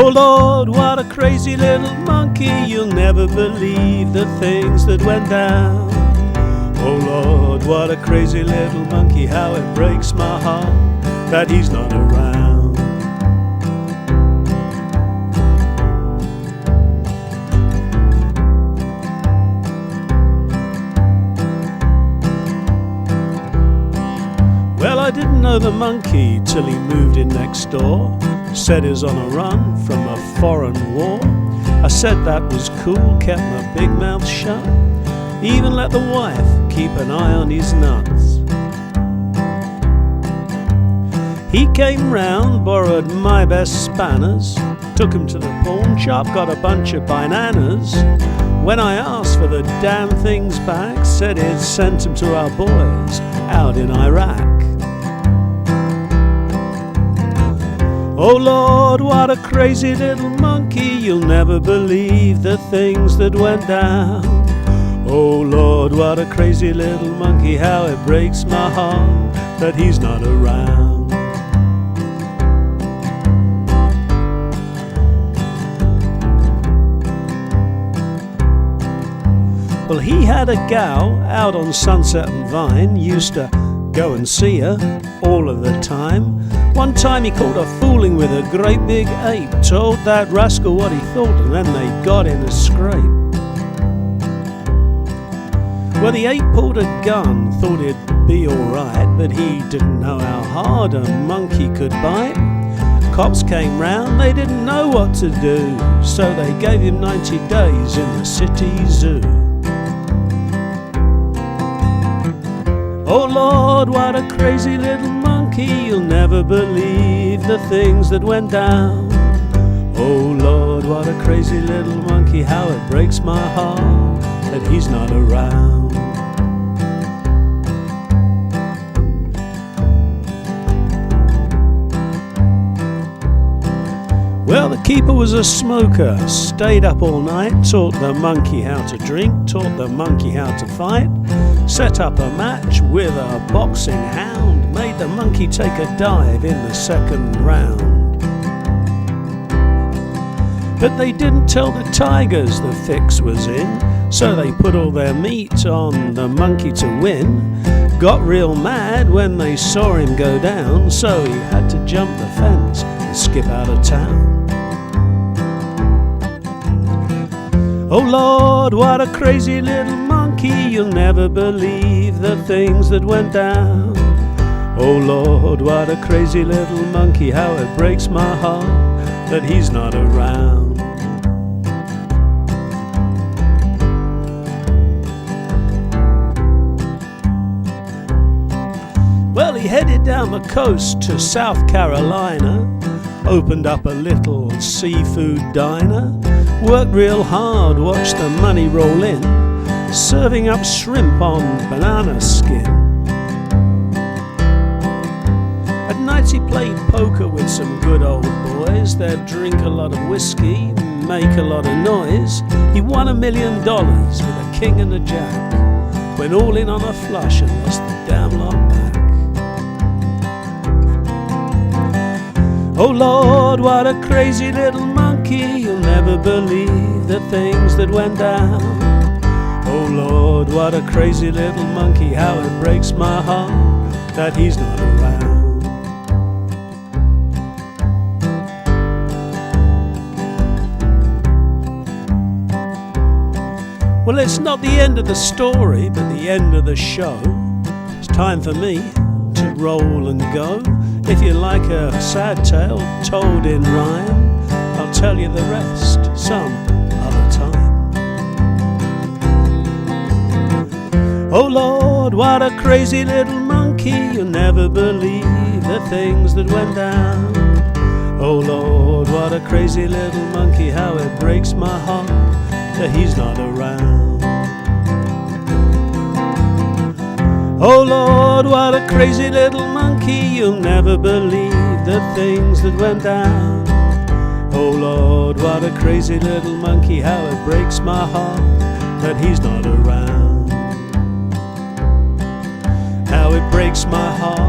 Oh Lord, what a crazy little monkey, you'll never believe the things that went down. Oh Lord, what a crazy little monkey, how it breaks my heart that he's not around. Well, I didn't know the monkey till he moved in next door. Said he was on a run from a foreign war. I said that was cool, kept my big mouth shut. Even let the wife keep an eye on his nuts. He came round, borrowed my best spanners, took him to the pawn shop, got a bunch of bananas. When I asked for the damn things back, said he'd sent them to our boys out in Iraq. Oh Lord, what a crazy little monkey, you'll never believe the things that went down. Oh Lord, what a crazy little monkey, how it breaks my heart that he's not around. Well, he had a gal out on Sunset and Vine, used to go and see her all of the time. One time he caught her fooling with a great big ape, told that rascal what he thought, and then they got in a scrape. Well, the ape pulled a gun, thought it'd be alright, but he didn't know how hard a monkey could bite. Cops came round, they didn't know what to do, so they gave him 90 days in the city zoo. Oh Lord, what a crazy little monkey, you'll never believe the things that went down. Oh Lord, what a crazy little monkey, how it breaks my heart that he's not around. Well, the keeper was a smoker, stayed up all night, taught the monkey how to drink, taught the monkey how to fight, set up a match with a boxing hound, made the monkey take a dive in the second round. But they didn't tell the tigers the fix was in, so they put all their meat on the monkey to win. Got real mad when they saw him go down, so he had to jump the fence and skip out of town. Oh Lord, what a crazy little monkey, you'll never believe the things that went down. Oh Lord, what a crazy little monkey, how it breaks my heart that he's not around. Well, he headed down the coast to South Carolina, opened up a little seafood diner, worked real hard, watched the money roll in, serving up shrimp on banana skin. At nights he played poker with some good old boys. They'd drink a lot of whiskey, make a lot of noise. He won $1 million with a king and a jack, went all in on a flush and lost the damn lot back. Oh Lord, what a crazy little monkey, you'll never believe the things that went down. Oh Lord, what a crazy little monkey, how it breaks my heart that he's not around. Well, it's not the end of the story, but the end of the show. It's time for me to roll and go. If you like a sad tale told in rhyme, I'll tell you the rest some other time. Oh Lord, what a crazy little monkey, you'll never believe the things that went down. Oh Lord, what a crazy little monkey, how it breaks my heart that he's not around. Oh Lord, what a crazy little monkey, you'll never believe the things that went down. Oh Lord, what a crazy little monkey, how it breaks my heart that he's not around. How it breaks my heart